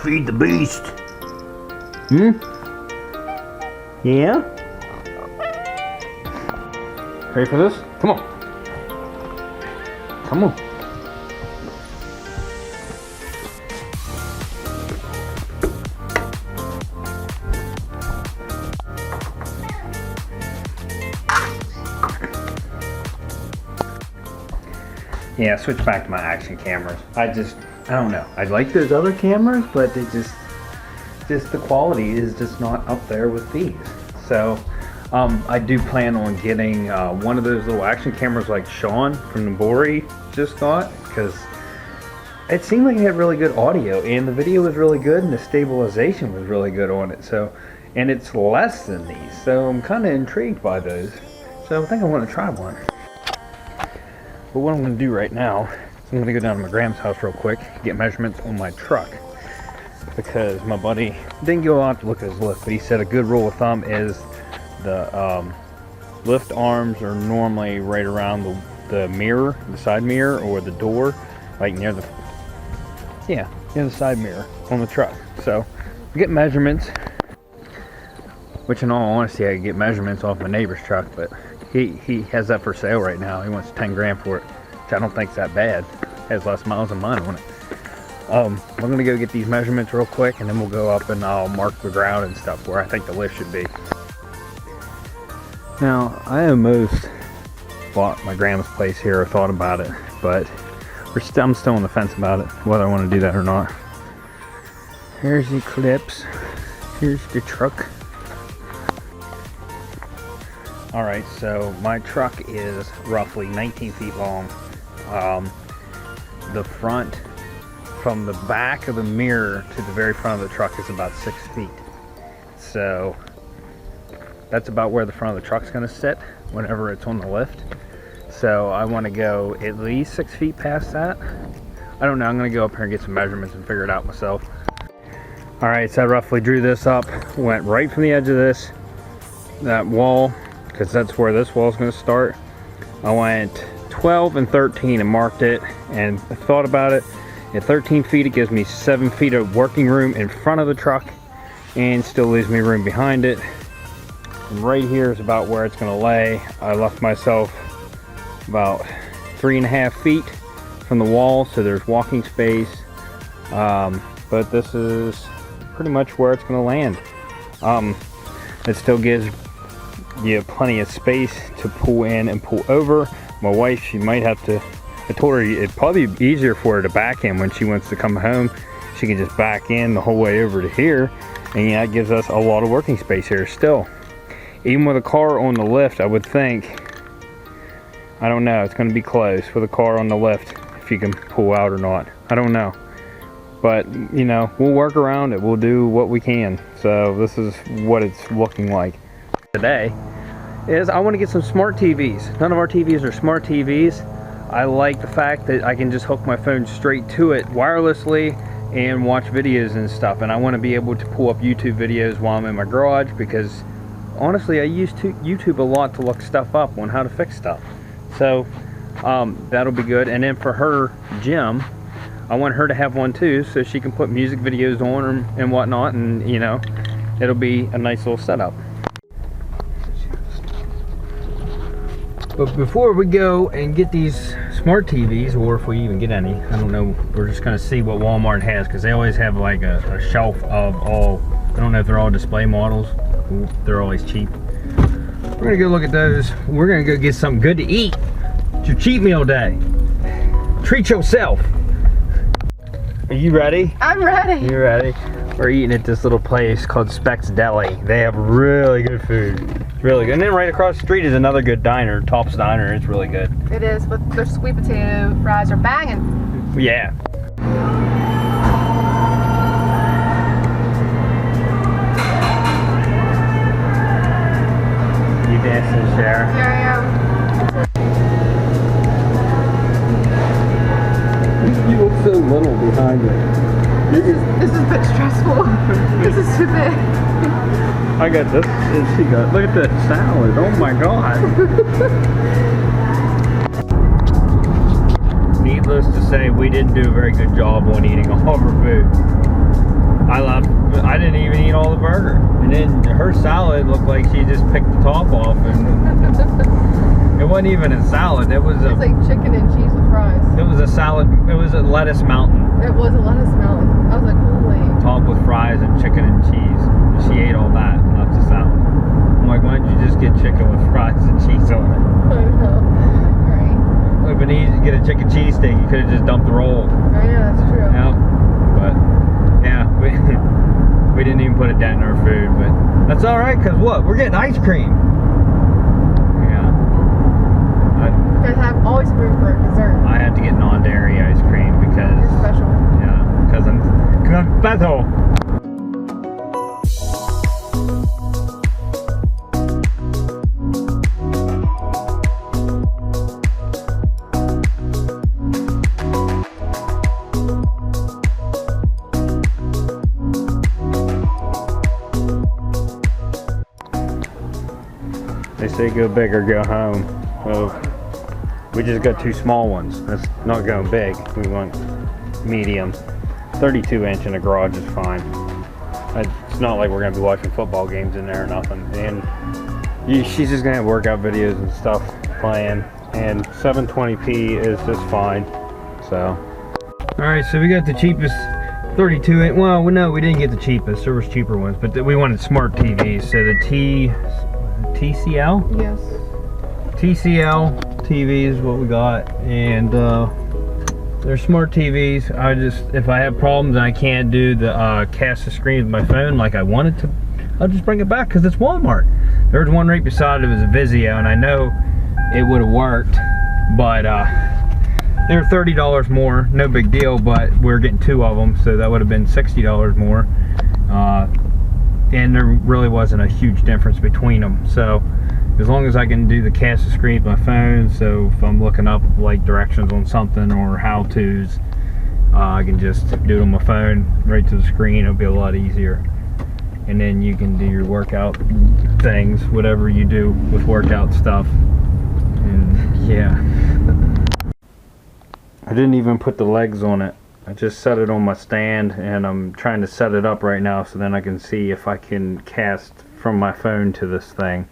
feed the beast. Yeah? Ready for this? Come on. Come on. Yeah, switch back to my action cameras. I don't know. I like those other cameras, but they just the quality is just not up there with these. So I do plan on getting one of those little action cameras like Sean from Nabori just got, because it seemed like it had really good audio and the video was really good and the stabilization was really good on it. So, and it's less than these, so I'm kind of intrigued by those. So I think I want to try one. But what I'm going to do right now is I'm going to go down to my Graham's house real quick, get measurements on my truck, because my buddy didn't go out to look at his lift, but he said a good rule of thumb is the lift arms are normally right around the mirror, the side mirror, or the door, like near the side mirror on the truck. So get measurements, which in all honesty I could get measurements off my neighbor's truck, but he has that for sale right now. He wants 10 grand for it, which I don't think is that bad. It has less miles than mine on it. I'm gonna go get these measurements real quick, and then we'll go up and I'll mark the ground and stuff where I think the lift should be. Now, I almost bought my grandma's place here or thought about it, but I'm still on the fence about it, whether I want to do that or not. Here's the clips. Here's the truck. Alright, so my truck is roughly 19 feet long. The front, from the back of the mirror to the very front of the truck, is about 6 feet. So that's about where the front of the truck's going to sit whenever it's on the lift. So I want to go at least 6 feet past that. I don't know, I'm going to go up here and get some measurements and figure it out myself. Alright, so I roughly drew this up, went right from the edge of that wall, because that's where this wall is going to start. I went 12 and 13 and marked it, and I thought about it. At 13 feet, it gives me 7 feet of working room in front of the truck, and still leaves me room behind it. And right here is about where it's going to lay. I left myself about 3.5 feet from the wall, so there's walking space. But this is pretty much where it's going to land. It still gives you plenty of space to pull in and pull over. My wife, she might have to, I told her it'd probably be easier for her to back in when she wants to come home. She can just back in the whole way over to here, and yeah, it gives us a lot of working space here still. Even with a car on the lift, I would think, I don't know, it's going to be close with a car on the lift if you can pull out or not. I don't know. But, you know, we'll work around it. We'll do what we can. So this is what it's looking like. Today is I want to get some smart TVs. None of our TVs are smart TVs. I like the fact that I can just hook my phone straight to it wirelessly and watch videos and stuff. And I want to be able to pull up YouTube videos while I'm in my garage, because honestly I use YouTube a lot to look stuff up on how to fix stuff. So that'll be good. And then for her gym, I want her to have one too, so she can put music videos on and whatnot, and you know, it'll be a nice little setup. But before we go and get these smart TVs, or if we even get any, I don't know, we're just going to see what Walmart has, because they always have like a shelf of all, I don't know if they're all display models, they're always cheap. We're going to go look at those. We're going to go get something good to eat. It's your cheat meal day. Treat yourself. Are you ready? I'm ready. You ready? We're eating at this little place called Specs Deli. They have really good food. Really good. And then right across the street is another good diner, Top's Diner. It's really good. It is, but their sweet potato fries are banging. Yeah. You dancing, Sharon? Here I am. You look so little behind me. This is a bit stressful. This is too big. I got this, and she got, look at that salad, oh my god. Needless to say, we didn't do a very good job on eating all of our food. burger. And then her salad looked like she just picked the top off, and it wasn't even a salad. It was It's like chicken and cheese with fries. It was a salad. It was a lettuce mountain. It was a lettuce mountain. I was like, holy. Topped with fries and chicken and cheese. And she ate all that, not the salad. I'm like, why don't you just get chicken with fries and cheese on it? I know. Right. It would have been easy to get a chicken cheesesteak. You could have just dumped the roll. Oh, yeah, that's true. Yep. But yeah, we didn't even put a dent in our food, but that's all right, because what? We're getting ice cream. Yeah. You guys have always room for a dessert. I had to get non-dairy ice cream because You're special. yeah, because I'm special. They say go big or go home. Well, we just got 2 small ones. That's not going big. We want medium. 32 inch in the garage is fine. It's not like we're going to be watching football games in there or nothing. And she's just going to have workout videos and stuff playing. And 720p is just fine. So. Alright, so we got the cheapest 32 inch. Well, no, we didn't get the cheapest. There was cheaper ones. But we wanted smart TVs. So the TCL? Yes. TCL TV is what we got, and they're smart TVs. If I have problems and I can't do the cast the screen with my phone like I wanted to, I'll just bring it back because it's Walmart. There was one right beside it, was a Vizio, and I know it would have worked, but they're $30 more, no big deal, but we're getting 2 of them, so that would have been $60 more. And there really wasn't a huge difference between them. So as long as I can do the cast the screen with my phone, so if I'm looking up like directions on something or how-tos, I can just do it on my phone right to the screen. It'll be a lot easier. And then you can do your workout things, whatever you do with workout stuff. And yeah. I didn't even put the legs on it. I just set it on my stand, and I'm trying to set it up right now so then I can see if I can cast from my phone to this thing.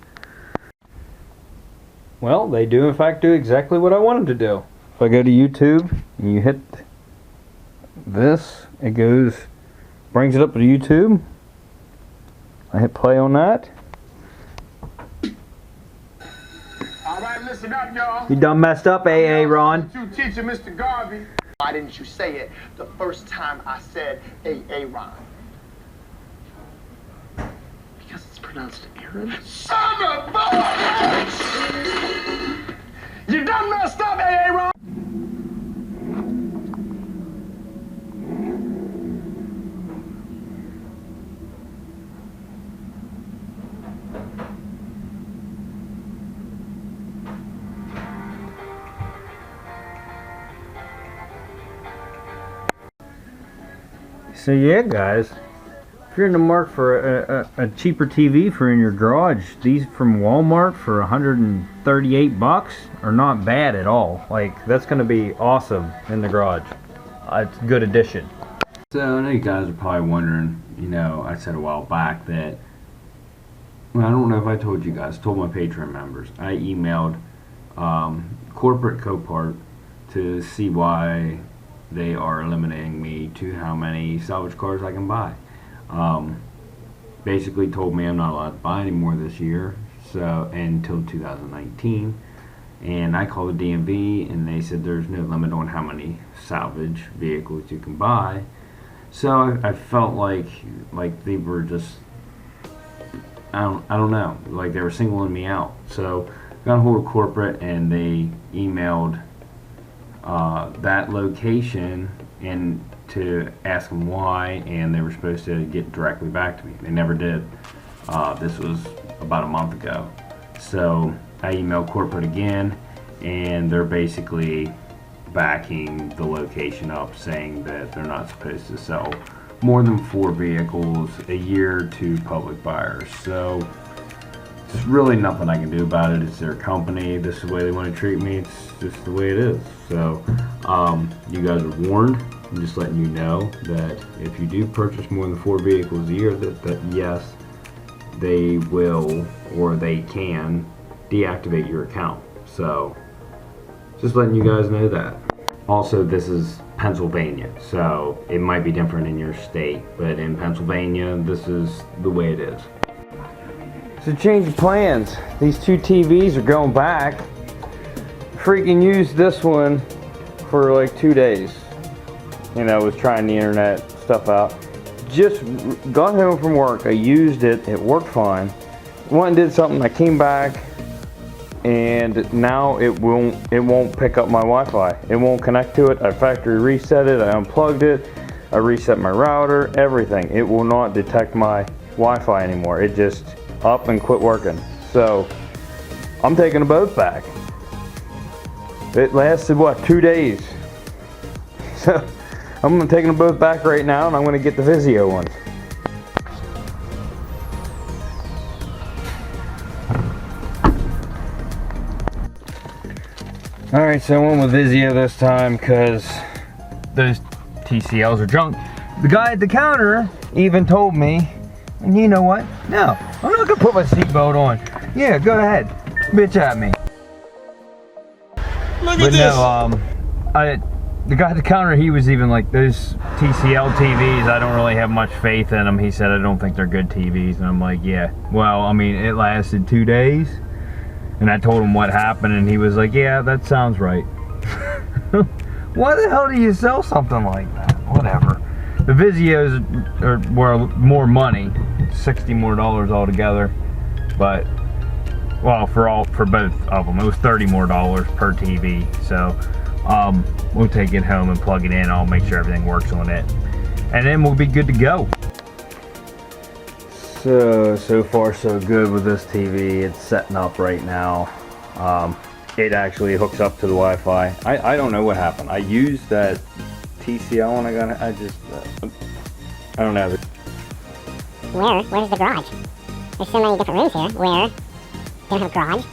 Well, they do in fact do exactly what I want them to do. If I go to YouTube and you hit this, it brings it up to YouTube. I hit play on that. Alright, listen up, y'all. You done messed up, AA Ron. You teacher, Mr. Garvey. Why didn't you say it the first time I said Aaron? Because it's pronounced Aaron. Son of a bitch! You done messed up, Aaron! So yeah, guys, if you're in the market for a cheaper TV for in your garage, these from Walmart for 138 bucks are not bad at all. Like, that's going to be awesome in the garage. It's a good addition. So I know you guys are probably wondering, you know, I said a while back that, well, I don't know if I told you guys, told my Patreon members, I emailed corporate Copart to see why they are eliminating me to how many salvage cars I can buy. Basically told me I'm not allowed to buy any more this year, so until 2019. And I called the DMV and they said there's no limit on how many salvage vehicles you can buy. So I felt like they were just, I don't know, like they were singling me out. So got a hold of corporate and they emailed that location and to ask them why, and they were supposed to get directly back to me. They never did. This was about a month ago. So I emailed corporate again, and they're basically backing the location up, saying that they're not supposed to sell more than 4 vehicles a year to public buyers. So there's really nothing I can do about it. It's their company. This is the way they want to treat me. It's just the way it is. So you guys are warned. I'm just letting you know that if you do purchase more than 4 vehicles a year, that yes, they will or they can deactivate your account. So just letting you guys know that. Also, this is Pennsylvania, so it might be different in your state, but in Pennsylvania, this is the way it is. So change of plans. These 2 TVs are going back. Freaking used this one for like 2 days. You know, was trying the internet stuff out. Just got home from work. I used it. It worked fine. Went and did something. I came back, and now it won't pick up my Wi-Fi. It won't connect to it. I factory reset it. I unplugged it. I reset my router. Everything. It will not detect my Wi-Fi anymore. It just up and quit working. So I'm taking them both back. It lasted what, 2 days. So I'm taking them both back right now, and I'm going to get the Vizio ones. Alright, so I went with Vizio this time because those TCLs are junk. The guy at the counter even told me, and you know what? No, I'm not going to put my seatbelt on. Yeah, go ahead. Bitch at me. Look at this. No, the guy at the counter, he was even like, those TCL TVs, I don't really have much faith in them. He said, I don't think they're good TVs. And I'm like, yeah. Well, I mean, it lasted 2 days. And I told him what happened, and he was like, yeah, that sounds right. Why the hell do you sell something like that? Whatever. The Vizios were more money, $60 more altogether. But, well, for both of them, it was $30 more per TV. So we'll take it home and plug it in. I'll make sure everything works on it, and then we'll be good to go. So far so good with this TV. It's setting up right now. It actually hooks up to the Wi-Fi. I don't know what happened. I used that TCL and I don't know. Where's the garage? There's so many different rooms here where you don't have a garage.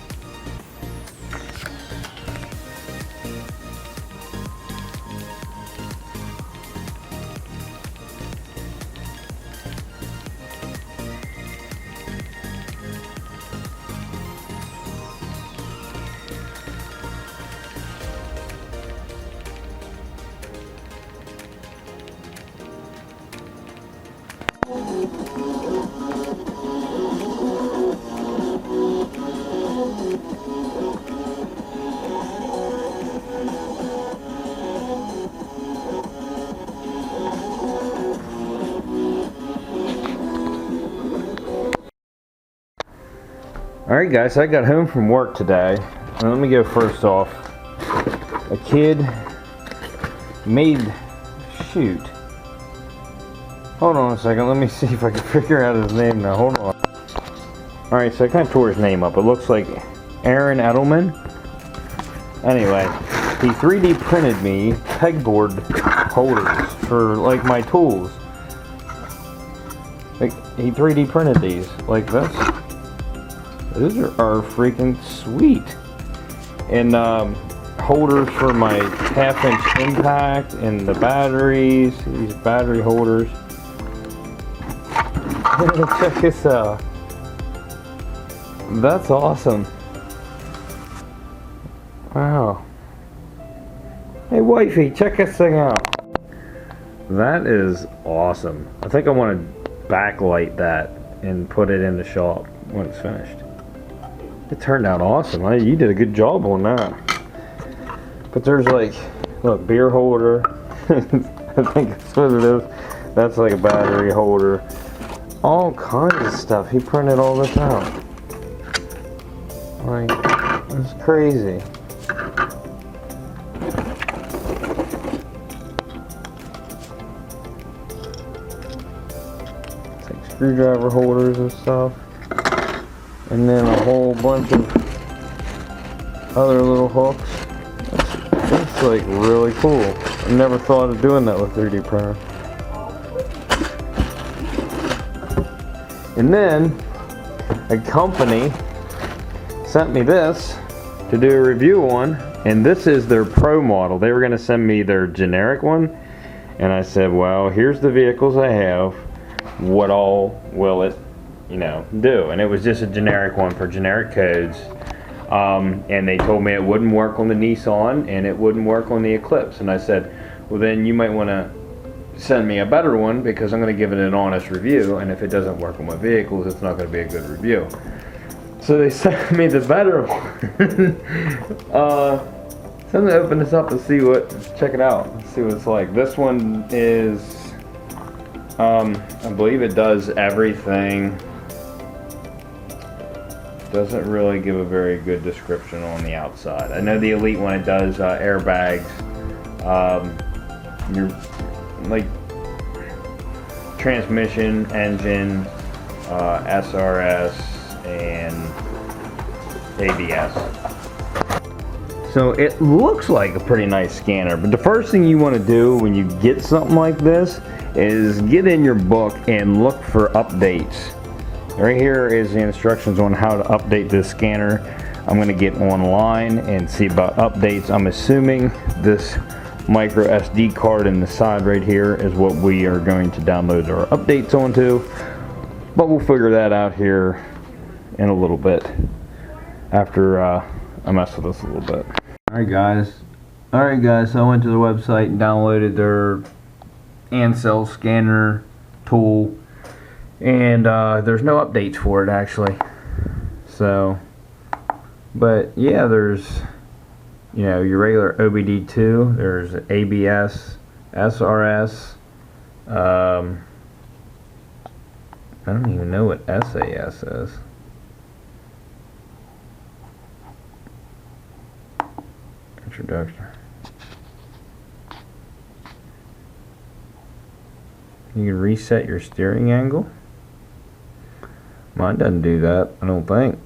Alright guys, I got home from work today, and let me go first off. A kid made, shoot. Hold on a second, let me see if I can figure out his name now, hold on. Alright, so I kind of tore his name up. It looks like Aaron Edelman. Anyway, he 3D printed me pegboard holders for like my tools. Like, he 3D printed these like this. Those are freaking sweet. And holders for my 1/2-inch impact and the batteries. These battery holders. Check this out. That's awesome. Wow. Hey wifey, check this thing out. That is awesome. I think I want to backlight that and put it in the shop when it's finished. It turned out awesome. You did a good job on that. But there's like, look, beer holder. I think that's what it is. That's like a battery holder. All kinds of stuff. He printed all this out. Like, it's crazy. It's like screwdriver holders and stuff. And then a whole bunch of other little hooks. That's like really cool. I never thought of doing that with 3D printer. And then a company sent me this to do a review on, and this is their pro model. They were going to send me their generic one, and I said, well, here's the vehicles I have. What all will it, do? And it was just a generic one for generic codes. And they told me it wouldn't work on the Nissan and it wouldn't work on the Eclipse. And I said, well, then you might want to send me a better one, because I'm going to give it an honest review, and if it doesn't work on my vehicles, it's not going to be a good review. So they sent me the better one. So I'm going to open this up and check it out, see what it's like. This one is, I believe it does everything. Doesn't really give a very good description on the outside. I know the Elite one, it does airbags, your transmission, engine, SRS, and ABS. So it looks like a pretty nice scanner, but the first thing you want to do when you get something like this is get in your book and look for updates. Right here is the instructions on how to update this scanner. I'm going to get online and see about updates. I'm assuming this micro SD card in the side right here is what we are going to download our updates onto, but we'll figure that out here in a little bit after I mess with this a little bit. Alright guys, so I went to the website and downloaded their Ansel scanner tool, and there's no updates for it actually. So, but yeah, there's your regular OBD2, there's ABS, SRS, I don't even know what SAS is. Introduction. You can reset your steering angle. Mine doesn't do that, I don't think.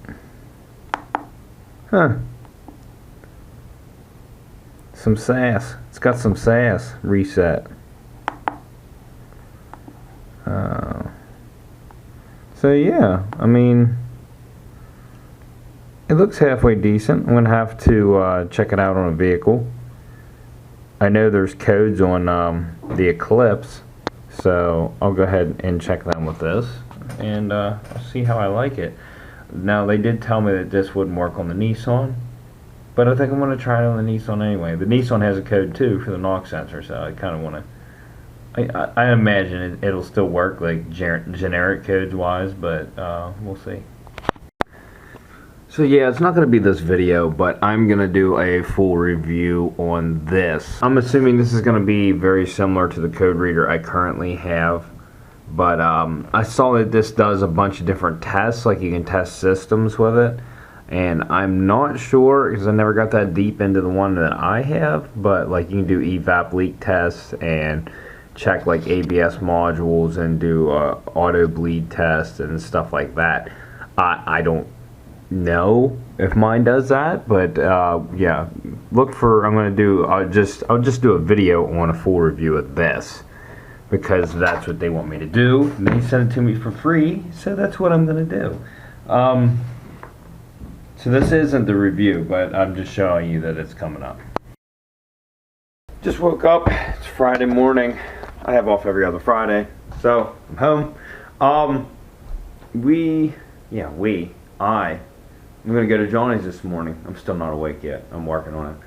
Huh. Some sass. It's got some sass. Reset. So yeah, I mean, it looks halfway decent. I'm gonna have to check it out on a vehicle. I know there's codes on the Eclipse, so I'll go ahead and check them with this, and I'll see how I like it. Now, they did tell me that this wouldn't work on the Nissan, but I think I'm going to try it on the Nissan anyway. The Nissan has a code too for the knock sensor, so I kind of want to. I imagine it'll still work like generic codes wise, but we'll see. So yeah, it's not going to be this video, but I'm going to do a full review on this. I'm assuming this is going to be very similar to the code reader I currently have, but I saw that this does a bunch of different tests, like you can test systems with it, and I'm not sure because I never got that deep into the one that I have, but like you can do evap leak tests and check like ABS modules and do auto bleed tests and stuff like that. I don't know if mine does that, but yeah, look for, I'll just do a video on a full review of this because that's what they want me to do, and they sent it to me for free, so that's what I'm gonna do. So this isn't the review, but I'm just showing you that it's coming up. Just woke up, it's Friday morning. I have off every other Friday, so I'm home. I'm gonna go to Johnny's this morning. I'm still not awake yet. I'm working on it.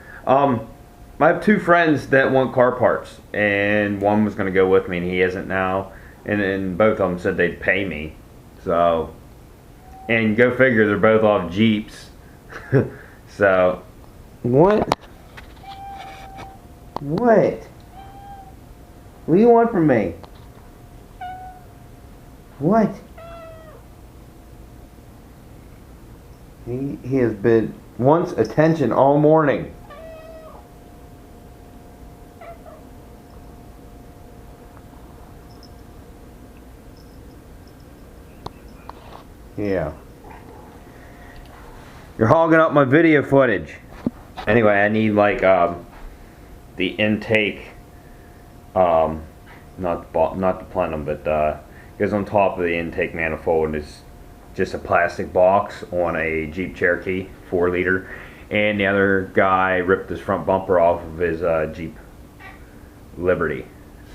I have two friends that want car parts, and one was gonna go with me, and he isn't now. And then both of them said they'd pay me. So, and go figure, they're both off Jeeps. So, what? What? What do you want from me? What? He has been wants attention all morning. Yeah. You're hogging up my video footage. Anyway, I need like the intake, not the plenum, but goes on top of the intake manifold and is just a plastic box on a Jeep Cherokee 4-liter, and the other guy ripped his front bumper off of his Jeep Liberty.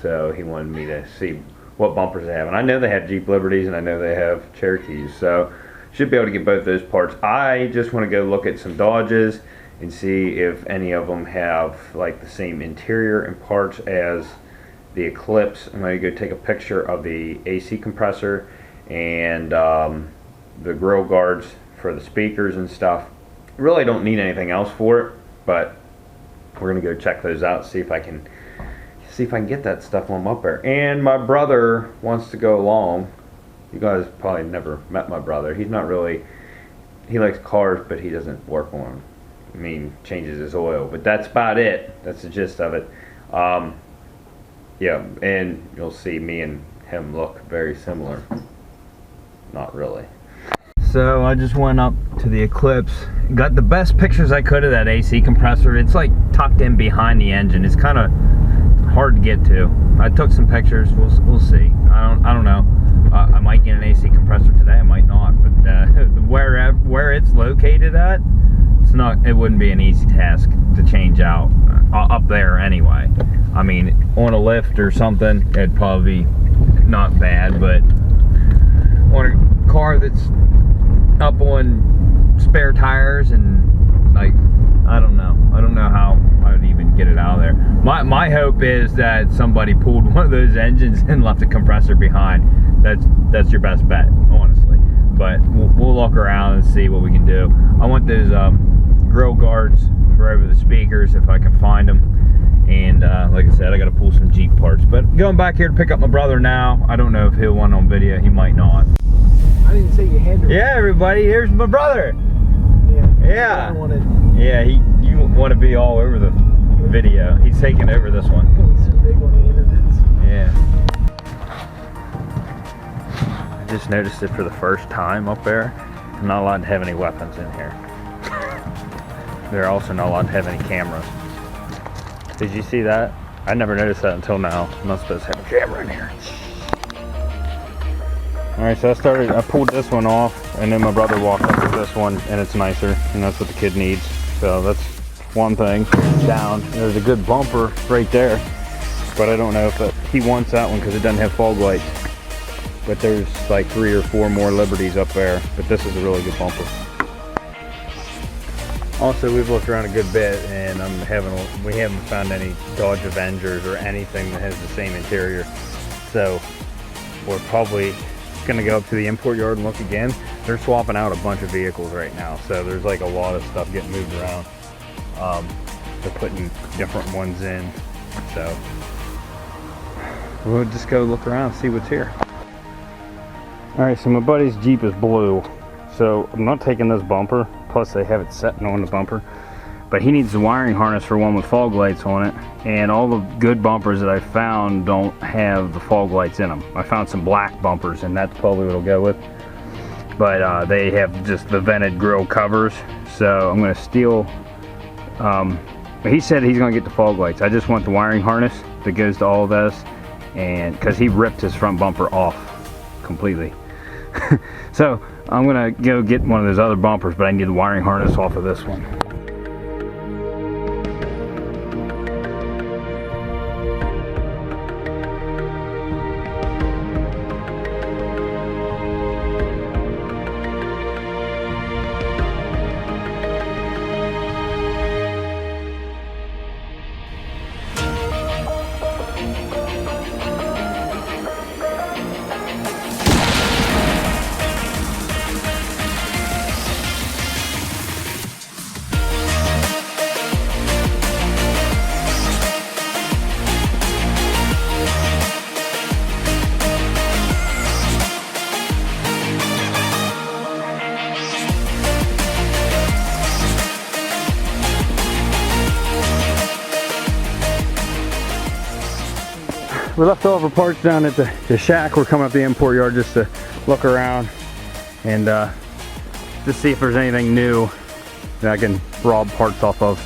So he wanted me to see what bumpers they have, and I know they have Jeep Liberties and I know they have Cherokees, so should be able to get both those parts. I just want to go look at some Dodges and see if any of them have like the same interior and parts as the Eclipse. I'm going to go take a picture of the AC compressor and the grill guards for the speakers and stuff. Really don't need anything else for it, but we're going to go check those out, see if I can get that stuff when I'm up there. And my brother wants to go along. You guys probably never met my brother. He's not really, he likes cars, but he doesn't work on them. I mean, changes his oil, but that's about it. That's the gist of it. Yeah, and you'll see me and him look very similar. Not really. So I just went up to the Eclipse, got the best pictures I could of that AC compressor. It's like tucked in behind the engine. It's kind of hard to get to. I took some pictures. We'll see. I don't know. I might get an AC compressor today. I might not. But where it's located at, it's not. It wouldn't be an easy task to change out up there anyway. I mean, on a lift or something, it'd probably be not bad. But on a car that's up on spare tires and like, I don't know how I would even get it out of there. My hope is that somebody pulled one of those engines and left the compressor behind. That's your best bet, honestly. But we'll look around and see what we can do. I want those grill guards for over the speakers if I can find them. And like I said, I got to pull some Jeep parts. But going back here to pick up my brother now. I don't know if he'll want on video. He might not. I didn't say you had to. Yeah, everybody, here's my brother. Yeah. Yeah. Yeah, you want to be all over the video. He's taking over this one. It's so big on the internet. Yeah. I just noticed it for the first time up there. I'm not allowed to have any weapons in here. They're also not allowed to have any cameras. Did you see that? I never noticed that until now. I'm not supposed to have a camera in here. Alright, so I pulled this one off, and then my brother walked up with this one, and it's nicer, and that's what the kid needs. So that's one thing down. There's a good bumper right there, but I don't know if he wants that one because it doesn't have fog lights. But there's like 3 or 4 more Liberties up there, but this is a really good bumper. Also, we've looked around a good bit, and we haven't found any Dodge Avengers or anything that has the same interior. So we're probably gonna go up to the import yard and look again. They're swapping out a bunch of vehicles right now, so there's like a lot of stuff getting moved around. They're putting different ones in, so we'll just go look around and see what's here. All right, so my buddy's Jeep is blue, so I'm not taking this bumper, plus they have it setting on the bumper, but he needs the wiring harness for one with fog lights on it, and all the good bumpers that I found don't have the fog lights in them. I found some black bumpers, and that's probably what I'll go with, but they have just the vented grill covers, so I'm going to steal, he said he's going to get the fog lights. I just want the wiring harness that goes to all of this, and because he ripped his front bumper off completely. So I'm going to go get one of those other bumpers, but I need the wiring harness off of this one. We left all of our parts down at the shack. We're coming up the import yard just to look around and just see if there's anything new that I can rob parts off of.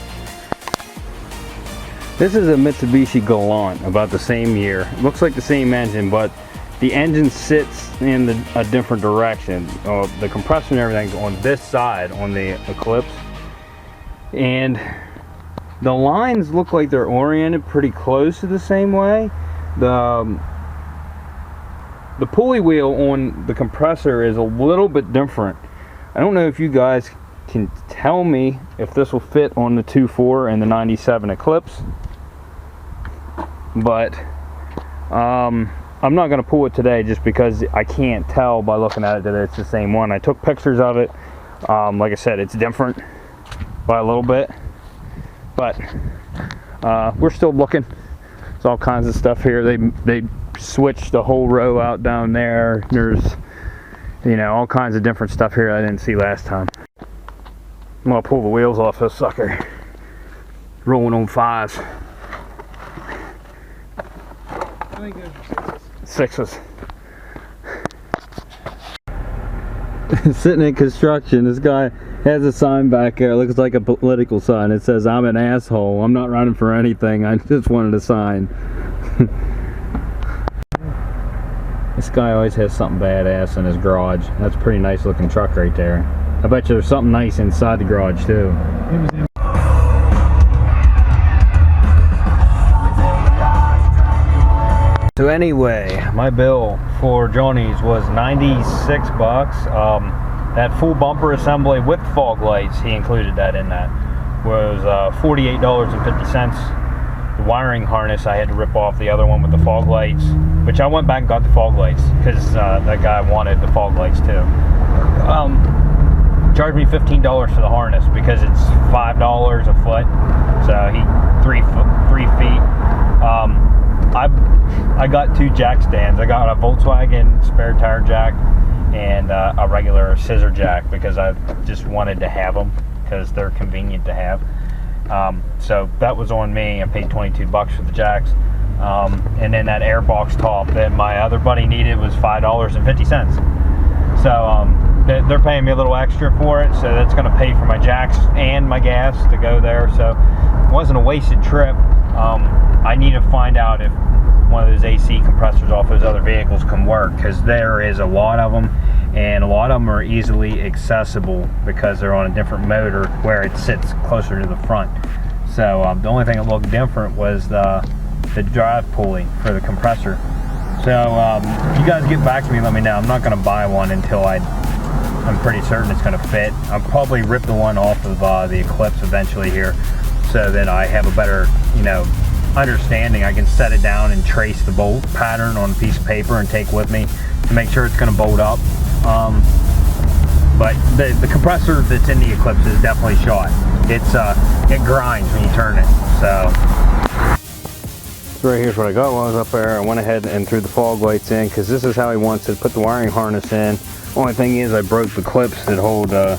This is a Mitsubishi Galant, about the same year. It looks like the same engine, but the engine sits in a different direction. The compressor and everything's on this side on the Eclipse, and the lines look like they're oriented pretty close to the same way. The pulley wheel on the compressor is a little bit different. I don't know if you guys can tell me if this will fit on the 2.4 and the 97 Eclipse, but I'm not going to pull it today just because I can't tell by looking at it that it's the same one. I took pictures of it. Like I said, it's different by a little bit, but we're still looking. There's all kinds of stuff here. They switched the whole row out down there. There's, you know, all kinds of different stuff here I didn't see last time. I'm gonna pull the wheels off this sucker. Rolling on 5s. I think those are 6s. Sitting in construction, this guy has a sign back there. It looks like a political sign. It says, "I'm an asshole. I'm not running for anything. I just wanted a sign." This guy always has something badass in his garage. That's a pretty nice looking truck right there. I bet you there's something nice inside the garage too. So anyway, my bill for Johnny's was 96 bucks. That full bumper assembly with fog lights, he included that in that, was $48.50. The wiring harness, I had to rip off the other one with the fog lights, which I went back and got the fog lights because that guy wanted the fog lights too. Charged me $15 for the harness because it's $5 a foot, so he 3 feet. I got 2 jack stands. I got a Volkswagen spare tire jack and a regular scissor jack because I just wanted to have them because they're convenient to have. So that was on me. I paid 22 bucks for the jacks. And then that airbox top that my other buddy needed was $5.50. So they're paying me a little extra for it, so that's going to pay for my jacks and my gas to go there. So it wasn't a wasted trip. I need to find out if one of those AC compressors off those other vehicles can work, because there is a lot of them, and a lot of them are easily accessible because they're on a different motor where it sits closer to the front. So the only thing that looked different was the drive pulley for the compressor. So you guys get back to me, let me know. I'm not going to buy one until I'm pretty certain it's going to fit. I'll probably rip the one off of the Eclipse eventually here, so that I have a better, you know, understanding. I can set it down and trace the bolt pattern on a piece of paper and take with me to make sure it's going to bolt up. But the compressor that's in the Eclipse is definitely shot. It grinds when you turn it. So right here's what I got while I was up there. I went ahead and threw the fog lights in because this is how he wants it. Put the wiring harness in. Only thing is I broke the clips that hold the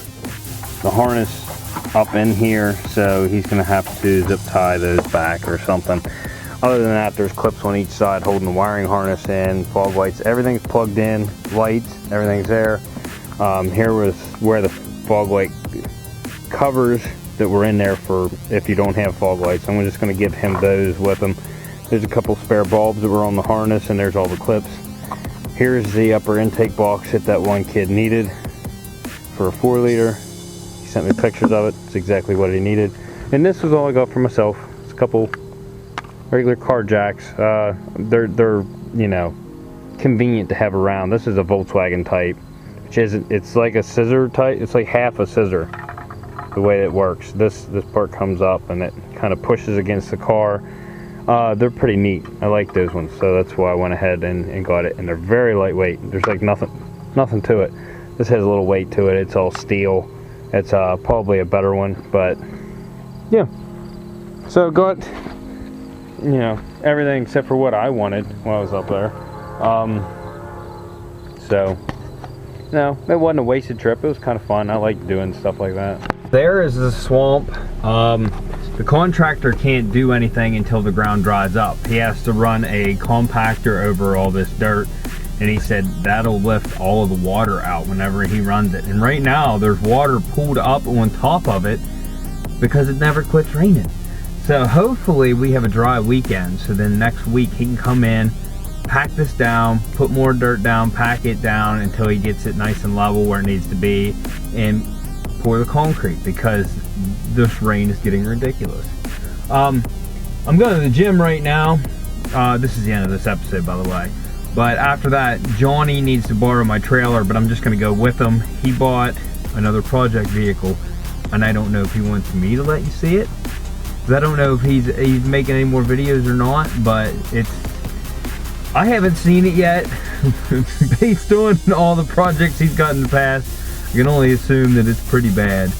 harness up in here, so he's going to have to zip tie those back or something. Other than that, there's clips on each side holding the wiring harness in, fog lights, everything's plugged in, lights, everything's there. Here was where the fog light covers that were in there for if you don't have fog lights. I'm just going to give him those with him. There's a couple spare bulbs that were on the harness, and there's all the clips. Here's the upper intake box that one kid needed for a 4-liter. He sent me pictures of it. It's exactly what he needed. And this was all I got for myself. It's a couple regular car jacks. They're you know, convenient to have around. This is a Volkswagen type, which isn't. It's like a scissor type. It's like half a scissor. The way it works. This part comes up and it kind of pushes against the car. They're pretty neat. I like those ones, so that's why I went ahead and got it. And they're very lightweight. There's like nothing to it. This has a little weight to it. It's all steel. It's probably a better one, but yeah. So got, you know, everything except for what I wanted while I was up there. So no, it wasn't a wasted trip. It was kind of fun. I like doing stuff like that. There is the swamp. The contractor can't do anything until the ground dries up. He has to run a compactor over all this dirt, and he said that'll lift all of the water out whenever he runs it. And right now there's water pooled up on top of it because it never quits raining. So hopefully we have a dry weekend, so then next week he can come in, pack this down, put more dirt down, pack it down until he gets it nice and level where it needs to be, and pour the concrete, because this rain is getting ridiculous. I'm going to the gym right now. This is the end of this episode, by the way. But after that, Johnny needs to borrow my trailer, but I'm just going to go with him. He bought another project vehicle, and I don't know if he wants me to let you see it. I don't know if he's making any more videos or not, but I haven't seen it yet. Based on all the projects he's got in the past, I can only assume that it's pretty bad.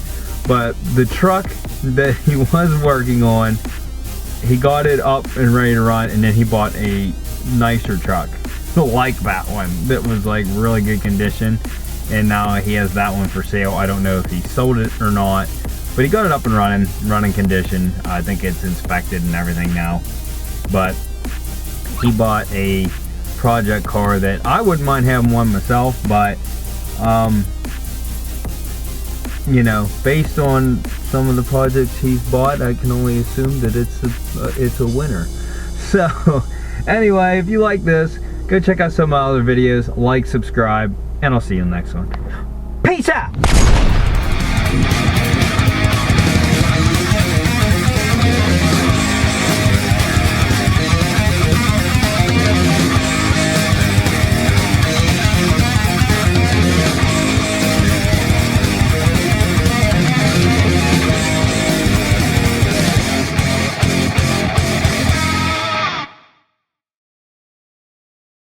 But the truck that he was working on, he got it up and ready to run, and then he bought a nicer truck, like that one, that was like really good condition, and now he has that one for sale. I don't know if he sold it or not, but he got it up and running condition. I think it's inspected and everything now. But he bought a project car that I wouldn't mind having one myself, but you know, based on some of the projects he's bought, I can only assume that it's a winner. So anyway, if you like this, go check out some of my other videos, like, subscribe, and I'll see you in the next one. Peace out!